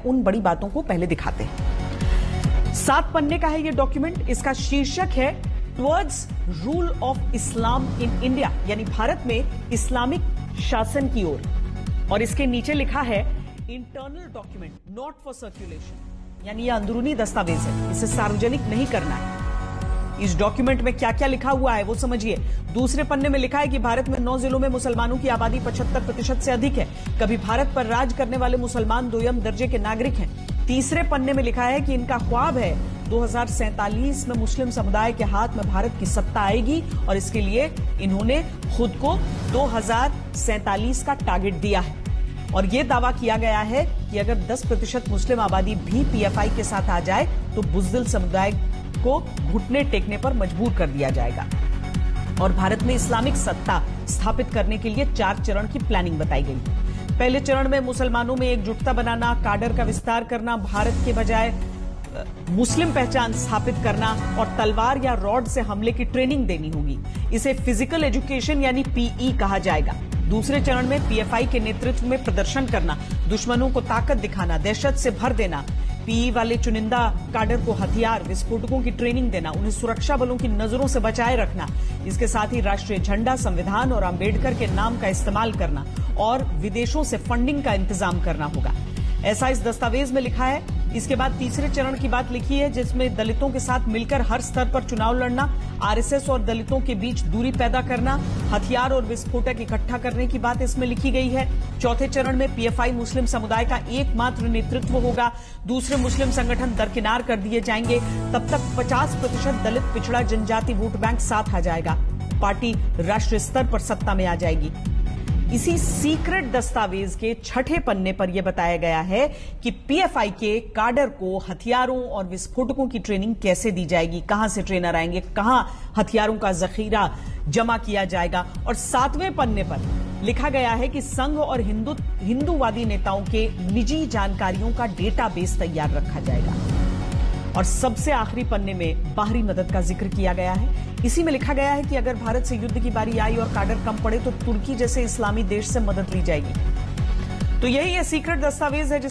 उन बड़ी बातों को पहले दिखाते हैं। 7 पन्ने का है ये डॉक्यूमेंट। इसका शीर्षक है towards rule of Islam in India, यानी भारत में इस्लामिक शासन की ओर। और इसके नीचे लिखा है internal document not for circulation, यानी यह अंदरूनी दस्तावेज है, इसे सार्वजनिक नहीं करना है। इस डॉक्यूमेंट में क्या क्या लिखा हुआ है वो समझिए। दूसरे पन्ने में लिखा है कि भारत में 9 जिलों में मुसलमानों की आबादी 75% से अधिक है। कभी भारत पर राज करने वाले मुसलमान दोयम दर्जे के नागरिक हैं। तीसरे पन्ने में लिखा है कि इनका ख्वाब है 2047 में मुस्लिम समुदाय के हाथ में भारत की सत्ता आएगी और इसके लिए इन्होंने खुद को 2047 का टारगेट दिया है। और यह दावा किया गया है कि अगर 10% मुस्लिम आबादी भी पीएफआई के साथ आ जाए तो बुज़दिल समुदाय को घुटने टेकने पर मजबूर कर दिया जाएगा। और भारत में इस्लामिक सत्ता स्थापित करने के लिए 4 चरण की प्लानिंग बताई गई। पहले चरण में मुसलमानों में एकजुटता बनाना, काडर का विस्तार करना, भारत के बजाय मुस्लिम पहचान स्थापित करना और तलवार या रॉड से हमले की ट्रेनिंग देनी होगी। इसे फिजिकल एजुकेशन यानी पीई कहा जाएगा। दूसरे चरण में पीएफआई के नेतृत्व में प्रदर्शन करना, दुश्मनों को ताकत दिखाना, दहशत से भर देना, पीई वाले चुनिंदा काडर को हथियार विस्फोटकों की ट्रेनिंग देना, उन्हें सुरक्षा बलों की नजरों से बचाए रखना। इसके साथ ही राष्ट्रीय झंडा, संविधान और अंबेडकर के नाम का इस्तेमाल करना और विदेशों से फंडिंग का इंतजाम करना होगा, ऐसा इस दस्तावेज में लिखा है। इसके बाद तीसरे चरण की बात लिखी है जिसमें दलितों के साथ मिलकर हर स्तर पर चुनाव लड़ना, आरएसएस और दलितों के बीच दूरी पैदा करना, हथियार और विस्फोटक इकट्ठा करने की बात इसमें लिखी गई है। चौथे चरण में पीएफआई मुस्लिम समुदाय का एकमात्र नेतृत्व होगा, दूसरे मुस्लिम संगठन दरकिनार कर दिए जाएंगे। तब तक 50% दलित पिछड़ा जनजाति वोट बैंक साथ आ जाएगा, पार्टी राष्ट्रीय स्तर पर सत्ता में आ जाएगी। इसी सीक्रेट दस्तावेज के 6ठे पन्ने पर यह बताया गया है कि पीएफआई के काडर को हथियारों और विस्फोटकों की ट्रेनिंग कैसे दी जाएगी, कहां से ट्रेनर आएंगे, कहां हथियारों का जखीरा जमा किया जाएगा। और 7वें पन्ने पर लिखा गया है कि संघ और हिंदूवादी नेताओं के निजी जानकारियों का डेटाबेस तैयार रखा जाएगा। और सबसे आखिरी पन्ने में बाहरी मदद का जिक्र किया गया है। इसी में लिखा गया है कि अगर भारत से युद्ध की बारी आई और काडर कम पड़े तो तुर्की जैसे इस्लामी देश से मदद ली जाएगी। तो यही ये सीक्रेट दस्तावेज है